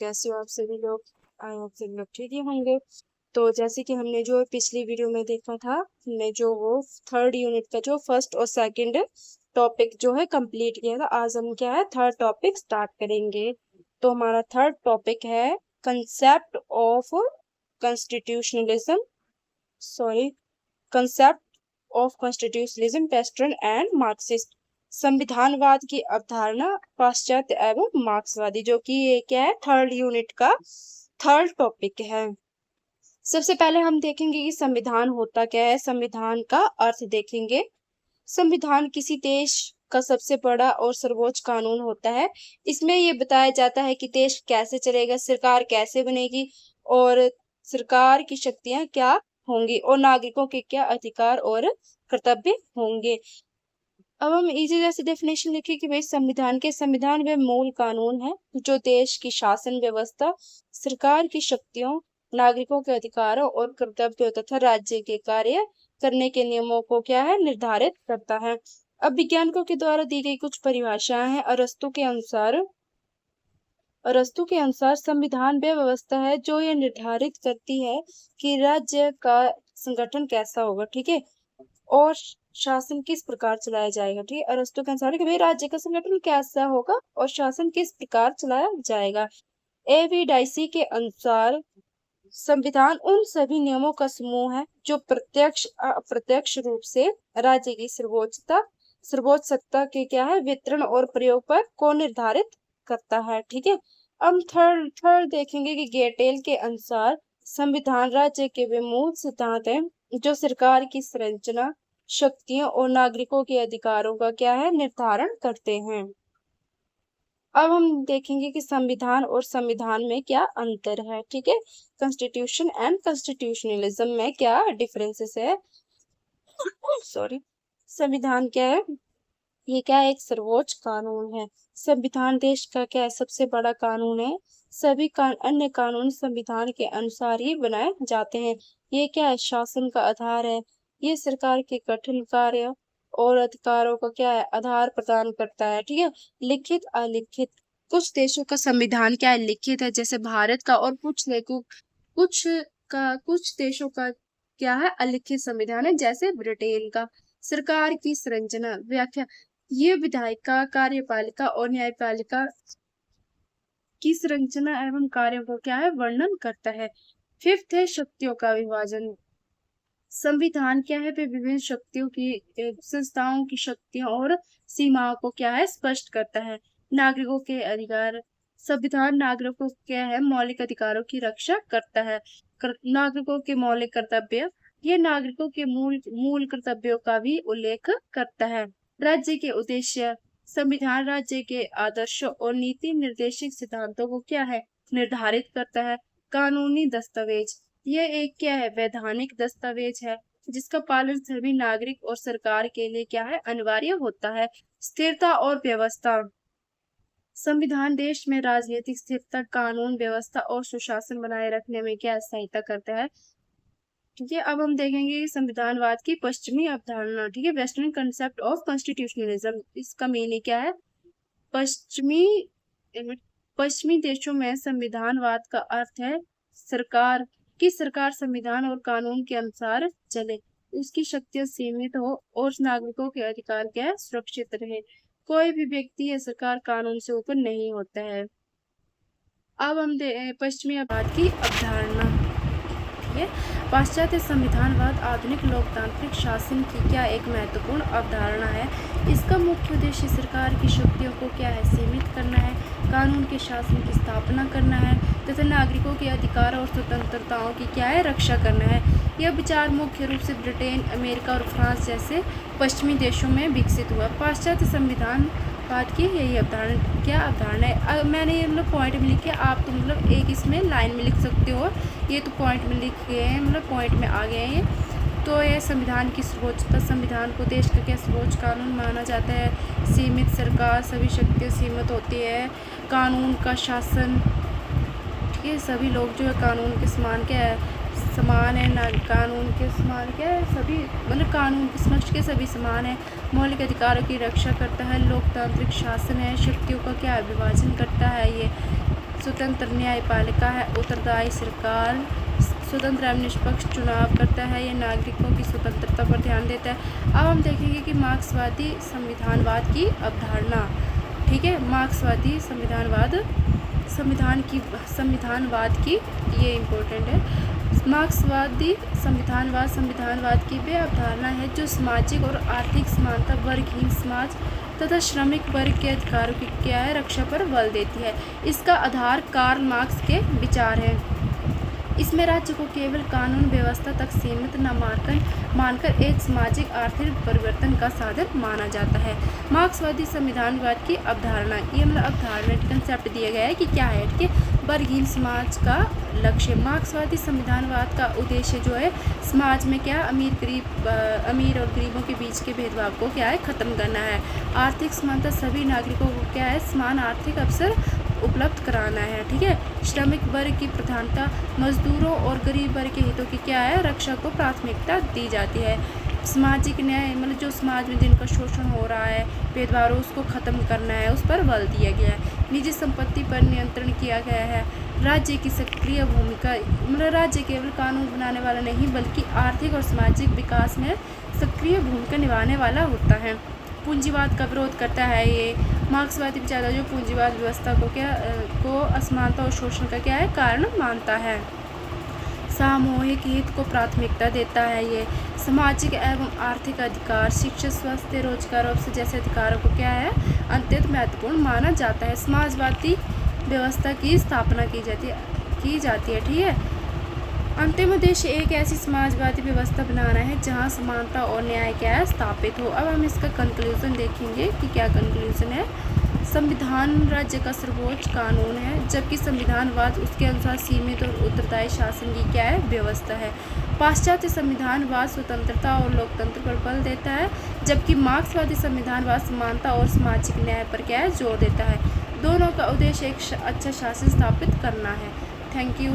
कैसे हो आप सभी लोग। आई होप सभी लोग ठीक ही होंगे। तो जैसे कि हमने जो पिछली वीडियो में देखा था, हमने जो वो थर्ड यूनिट का जो फर्स्ट और सेकंड टॉपिक जो है कंप्लीट किया था। आज हम क्या है थर्ड टॉपिक स्टार्ट करेंगे। तो हमारा थर्ड टॉपिक है concept of constitutionalism, sorry, concept of constitutionalism western and Marxist, संविधानवाद की अवधारणा पाश्चात्य एवं मार्क्सवादी, जो कि ये क्या है थर्ड यूनिट का थर्ड टॉपिक है। सबसे पहले हम देखेंगे कि संविधान होता क्या है, संविधान का अर्थ देखेंगे। संविधान किसी देश का सबसे बड़ा और सर्वोच्च कानून होता है। इसमें ये बताया जाता है कि देश कैसे चलेगा, सरकार कैसे बनेगी और सरकार की शक्तियां क्या होंगी और नागरिकों के क्या अधिकार और कर्तव्य होंगे। अब हम इसी जैसे डेफिनेशन लिखे कि भाई संविधान वे मूल कानून है जो देश की शासन व्यवस्था, सरकार की शक्तियों, नागरिकों के अधिकारों और कर्तव्यों तथा राज्य के कार्य करने के नियमों को क्या है निर्धारित करता है। अब वैज्ञानिकों के द्वारा दी गई कुछ परिभाषाएं हैं। अरस्तू के अनुसार संविधान वे व्यवस्था है जो ये निर्धारित करती है कि राज्य का संगठन कैसा होगा, ठीक है, और शासन किस प्रकार चलाया जाएगा। ठीक है, अरस्तू के अनुसार कि भाई राज्य का संगठन कैसा होगा और शासन किस प्रकार चलाया जाएगा। एवी डाइसी के अनुसार संविधान उन सभी नियमों का समूह है जो प्रत्यक्ष अप्रत्यक्ष रूप से राज्य की सर्वोच्च सत्ता के क्या है वितरण और प्रयोग पर को निर्धारित करता है। ठीक है, अब थर्ड देखेंगे कि गेटेल के अनुसार संविधान राज्य के वे मूल सिद्धांत हैं जो सरकार की संरचना, शक्तियों और नागरिकों के अधिकारों का क्या है निर्धारण करते हैं। अब हम देखेंगे कि संविधान और संविधान में क्या अंतर है। ठीक है, कॉन्स्टिट्यूशन एंड कॉन्स्टिट्यूशनलिज्म में क्या डिफरेंसेस है। सॉरी, संविधान क्या है, ये क्या एक सर्वोच्च कानून है। संविधान देश का क्या है सबसे बड़ा कानून है। सभी अन्य कानून संविधान के अनुसार ही बनाए जाते हैं। ये क्या है शासन का आधार है। ये सरकार के कठिन कार्य और अधिकारों का क्या है आधार प्रदान करता है। ठीक है, लिखित अलिखित, कुछ देशों का संविधान क्या है लिखित है जैसे भारत का, और कुछ देशों का क्या है अलिखित संविधान है जैसे ब्रिटेन का। सरकार की संरचना व्याख्या, ये विधायिका, कार्यपालिका और न्यायपालिका की संरचना एवं कार्यों को क्या है वर्णन करता है। फिफ्थ है शक्तियों का विभाजन। संविधान क्या है विभिन्न शक्तियों की संस्थाओं की शक्तियों और सीमाओं को क्या है स्पष्ट करता है। नागरिकों के अधिकार, संविधान नागरिकों को क्या है मौलिक अधिकारों की रक्षा करता है। नागरिकों के मौलिक कर्तव्य, ये नागरिकों के मूल कर्तव्यों का भी उल्लेख करता है। राज्य के उद्देश्य, संविधान राज्य के आदर्शों और नीति निर्देशित सिद्धांतों को क्या है निर्धारित करता है। कानूनी दस्तावेज, यह एक क्या है वैधानिक दस्तावेज है जिसका पालन सभी नागरिक और सरकार के लिए क्या है अनिवार्य होता है। स्थिरता और व्यवस्था, संविधान देश में राजनीतिक स्थिरता, कानून व्यवस्था और सुशासन बनाए रखने में क्या सहायता करता है। ठीक है, अब हम देखेंगे संविधानवाद की पश्चिमी अवधारणा। ठीक है, वेस्टर्न कंसेप्ट ऑफ कॉन्स्टिट्यूशनलिज्म, इसका मीनिंग क्या है। पश्चिमी देशों में संविधानवाद का अर्थ है सरकार संविधान और कानून के अनुसार चले, उसकी शक्तियां सीमित हो और नागरिकों के अधिकार क्या सुरक्षित रहे। कोई भी व्यक्ति या सरकार कानून से ऊपर नहीं होता है। अब हम पश्चिमी अवधारणा की अवधारणा। पाश्चात्य संविधानवाद आधुनिक लोकतांत्रिक शासन की क्या एक महत्वपूर्ण अवधारणा है। इसका मुख्य उद्देश्य सरकार की शक्तियों को क्या है सीमित करना है, कानून के शासन की स्थापना करना है तथा नागरिकों के अधिकार और स्वतंत्रताओं की क्या है रक्षा करना है। यह विचार मुख्य रूप से ब्रिटेन, अमेरिका और फ्रांस जैसे पश्चिमी देशों में विकसित हुआ। पाश्चात्य संविधानवाद की यही अवधारणा है। मैंने ये पॉइंट में लिखे, आप तो एक इसमें लाइन में लिख सकते हो, ये तो पॉइंट में लिख गए हैं पॉइंट में आ गए हैं। तो यह संविधान की सर्वोच्चता, संविधान को देश का क्या सर्वोच्च कानून माना जाता है। सीमित सरकार, सभी शक्तियाँ सीमित होती है, कानून का शासन, ठीक है, सभी लोग जो है कानून के समान क्या है समान है, ना कानून के समान क्या है सभी कानून के समक्ष के सभी समान है। मौलिक अधिकारों की रक्षा करता है, लोकतांत्रिक शासन है, शक्तियों का क्या विभाजन करता है, ये स्वतंत्र न्यायपालिका है, उत्तरदायी सरकार, स्वतंत्र एवं निष्पक्ष चुनाव करता है, ये नागरिकों की स्वतंत्रता पर ध्यान देता है। अब हम देखेंगे कि मार्क्सवादी संविधानवाद की अवधारणा, ठीक है, मार्क्सवादी संविधानवाद की ये इम्पोर्टेंट है। मार्क्सवादी संविधानवाद की वे अवधारणा है जो सामाजिक और आर्थिक समानता, वर्गहीन समाज तथा श्रमिक वर्ग के अधिकारों की क्या है रक्षा पर बल देती है। इसका आधार कार्ल मार्क्स के विचार हैं। इसमें राज्य को केवल कानून व्यवस्था तक सीमित न मानकर एक सामाजिक आर्थिक परिवर्तन का साधन माना जाता है। मार्क्सवादी संविधानवाद की अवधारणा, ये मतलब अवधारणा कंसेप्ट दिया गया है कि क्या है, ठीक है, वर्गहीन समाज का लक्ष्य। मार्क्सवादी संविधानवाद का उद्देश्य जो है समाज में क्या अमीर और गरीबों के बीच के भेदभाव को क्या है खत्म करना है। आर्थिक समानता, सभी नागरिकों को क्या है समान आर्थिक अवसर उपलब्ध कराना है, ठीक है। श्रमिक वर्ग की प्रधानता, मजदूरों और गरीब वर्ग के हितों की क्या है रक्षा को प्राथमिकता दी जाती है। सामाजिक न्याय, मतलब जो समाज में जिनका शोषण हो रहा है, भेदभाव, उसको ख़त्म करना है, उस पर बल दिया गया है। निजी संपत्ति पर नियंत्रण किया गया है। राज्य की सक्रिय भूमिका, मतलब राज्य केवल कानून बनाने वाला नहीं बल्कि आर्थिक और सामाजिक विकास में सक्रिय भूमिका निभाने वाला होता है। पूंजीवाद का विरोध करता है ये मार्क्सवादी विचारधारा, जो पूंजीवाद व्यवस्था को असमानता और शोषण का क्या है कारण मानता है। सामूहिक हित को प्राथमिकता देता है ये। सामाजिक एवं आर्थिक अधिकार, शिक्षा, स्वास्थ्य, रोजगार और जैसे अधिकारों को क्या है अत्यंत महत्वपूर्ण माना जाता है। समाजवादी व्यवस्था की स्थापना की जाती है, ठीक है। अंतिम उद्देश्य एक ऐसी समाजवादी व्यवस्था बनाना है जहां समानता और न्याय क्या है स्थापित हो। अब हम इसका कंक्लूजन देखेंगे कि क्या कंक्लूजन है। संविधान राज्य का सर्वोच्च कानून है, जबकि संविधानवाद उसके अनुसार सीमित और उत्तरदायी शासन की क्या है व्यवस्था है। पाश्चात्य संविधानवाद स्वतंत्रता और लोकतंत्र पर बल देता है, जबकि मार्क्सवादी संविधानवाद समानता और सामाजिक न्याय पर क्या है जोर देता है। दोनों का उद्देश्य एक अच्छा शासन स्थापित करना है। Thank you.